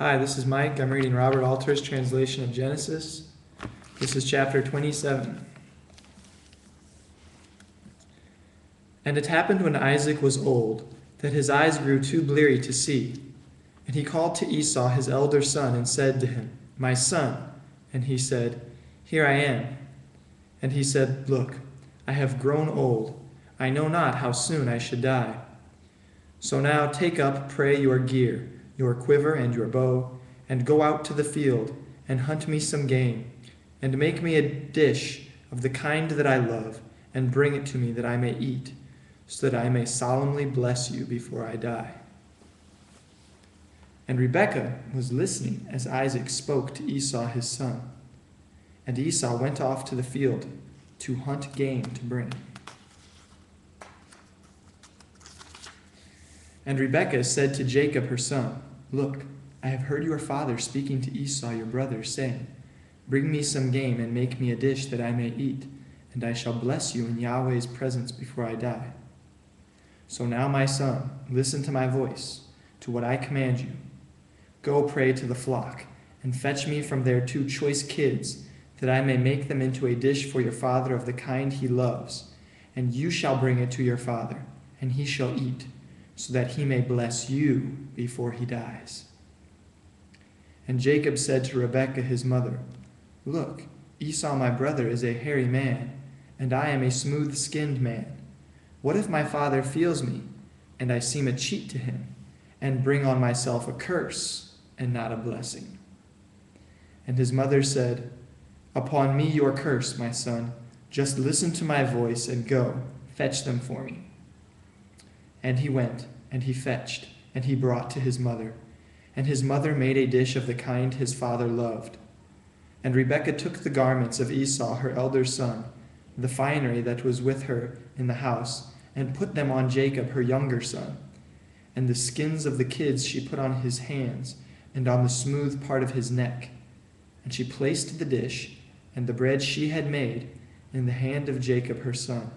Hi, this is Mike. I'm reading Robert Alter's translation of Genesis. This is chapter 27. And it happened when Isaac was old, that his eyes grew too bleary to see. And he called to Esau his elder son, and said to him, My son. And he said, Here I am. And he said, Look, I have grown old. I know not how soon I should die. So now take up, pray, your gear, your quiver and your bow, and go out to the field, and hunt me some game, and make me a dish of the kind that I love, and bring it to me that I may eat, so that I may solemnly bless you before I die. And Rebekah was listening as Isaac spoke to Esau his son. And Esau went off to the field to hunt game to bring. And Rebekah said to Jacob her son, Look, I have heard your father speaking to Esau your brother, saying, Bring me some game and make me a dish that I may eat, and I shall bless you in Yahweh's presence before I die. So now, my son, listen to my voice, to what I command you. Go pray to the flock, and fetch me from there 2 choice kids, that I may make them into a dish for your father of the kind he loves, and you shall bring it to your father, and he shall eat, so that he may bless you before he dies. And Jacob said to Rebekah his mother, Look, Esau my brother is a hairy man, and I am a smooth-skinned man. What if my father feels me, and I seem a cheat to him, and bring on myself a curse, and not a blessing? And his mother said, Upon me your curse, my son. Just listen to my voice, and go, fetch them for me. And he went, and he fetched, and he brought to his mother. And his mother made a dish of the kind his father loved. And Rebekah took the garments of Esau her elder son, the finery that was with her in the house, and put them on Jacob her younger son. And the skins of the kids she put on his hands, and on the smooth part of his neck. And she placed the dish, and the bread she had made, in the hand of Jacob her son.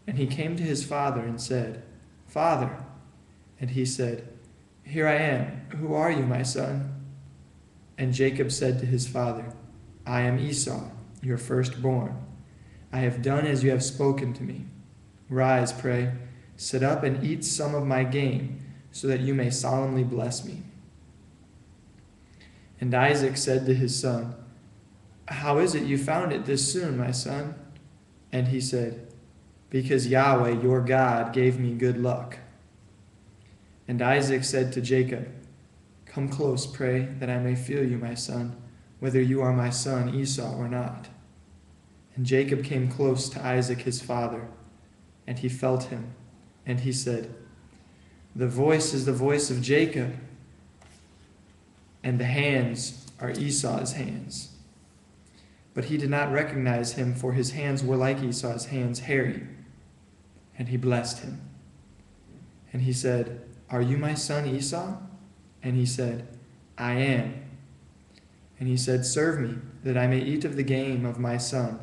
And he came to his father and said, Father. And he said, Here I am. Who are you, my son? And Jacob said to his father, I am Esau, your firstborn. I have done as you have spoken to me. Rise, pray, sit up and eat some of my game, so that you may solemnly bless me. And Isaac said to his son, How is it you found it this soon, my son? And he said, Because Yahweh, your God, gave me good luck. And Isaac said to Jacob, Come close, pray, that I may feel you, my son, whether you are my son Esau or not. And Jacob came close to Isaac his father, and he felt him, and he said, The voice is the voice of Jacob, and the hands are Esau's hands. But he did not recognize him, for his hands were like Esau's hands, hairy. And he blessed him. And he said, Are you my son Esau? And he said, I am. And he said, Serve me, that I may eat of the game of my son,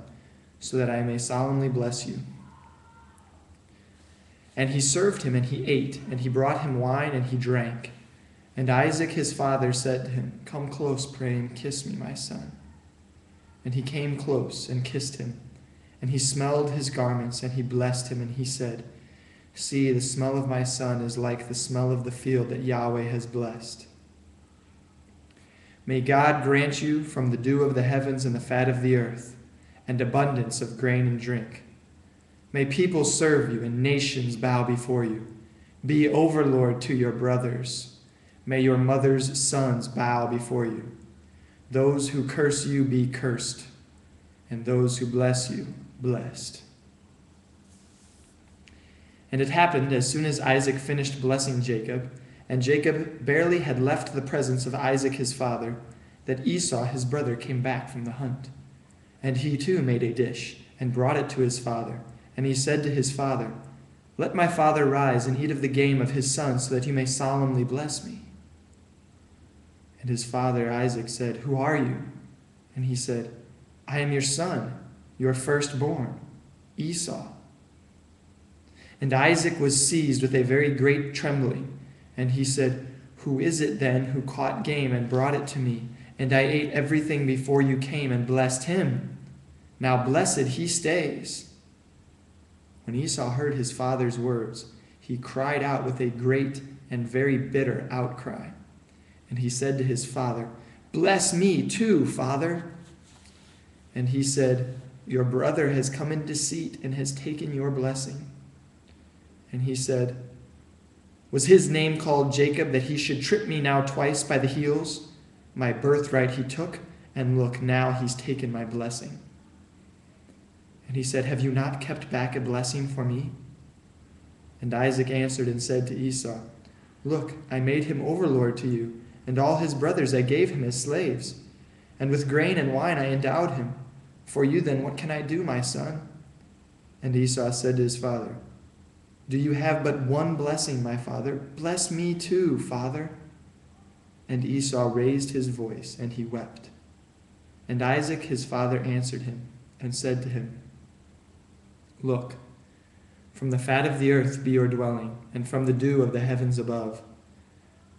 so that I may solemnly bless you. And he served him, and he ate, and he brought him wine, and he drank. And Isaac his father said to him, Come close, pray, and kiss me, my son. And he came close and kissed him. And he smelled his garments, and he blessed him, and he said, See, the smell of my son is like the smell of the field that Yahweh has blessed. May God grant you from the dew of the heavens and the fat of the earth, and abundance of grain and drink. May people serve you, and nations bow before you. Be overlord to your brothers. May your mother's sons bow before you. Those who curse you be cursed, and those who bless you blessed. And it happened, as soon as Isaac finished blessing Jacob, and Jacob barely had left the presence of Isaac his father, that Esau his brother came back from the hunt. And he too made a dish, and brought it to his father. And he said to his father, Let my father rise and eat of the game of his son, so that you may solemnly bless me. And his father Isaac said, Who are you? And he said, I am your son, your firstborn, Esau. And Isaac was seized with a very great trembling, and he said, Who is it then who caught game and brought it to me? And I ate everything before you came and blessed him. Now blessed he stays." When Esau heard his father's words, he cried out with a great and very bitter outcry. And he said to his father, "Bless me too, father." And he said, "Your brother has come in deceit and has taken your blessing." And he said, "Was his name called Jacob, that he should trip me now twice by the heels? My birthright he took, and look, now he's taken my blessing." And he said, "Have you not kept back a blessing for me?" And Isaac answered and said to Esau, "Look, I made him overlord to you, and all his brothers I gave him as slaves. And with grain and wine I endowed him. For you then, what can I do, my son?" And Esau said to his father, "Do you have but one blessing, my father? Bless me too, father." And Esau raised his voice, and he wept. And Isaac his father answered him, and said to him, "Look, from the fat of the earth be your dwelling, and from the dew of the heavens above.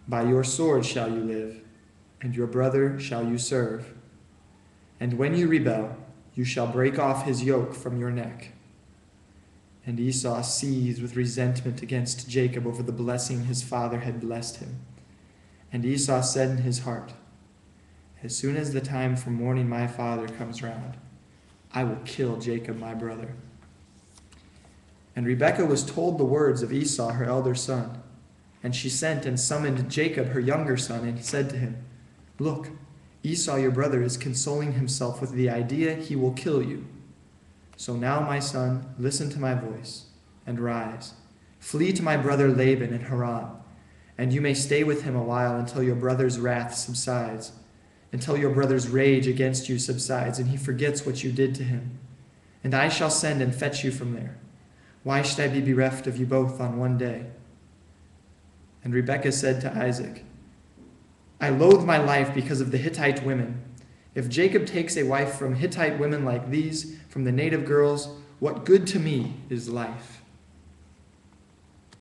By your sword shall you live, and your brother shall you serve. And when you rebel, you shall break off his yoke from your neck." And Esau seethed with resentment against Jacob over the blessing his father had blessed him. And Esau said in his heart, "As soon as the time for mourning my father comes round, I will kill Jacob my brother." And Rebekah was told the words of Esau her elder son. And she sent and summoned Jacob her younger son, and said to him, "Look, Esau your brother is consoling himself with the idea he will kill you. So now, my son, listen to my voice, and rise. Flee to my brother Laban in Haran, and you may stay with him a while until your brother's wrath subsides, until your brother's rage against you subsides, and he forgets what you did to him. And I shall send and fetch you from there. Why should I be bereft of you both on one day?" And Rebekah said to Isaac, "I loathe my life because of the Hittite women. If Jacob takes a wife from Hittite women like these, from the native girls, what good to me is life?"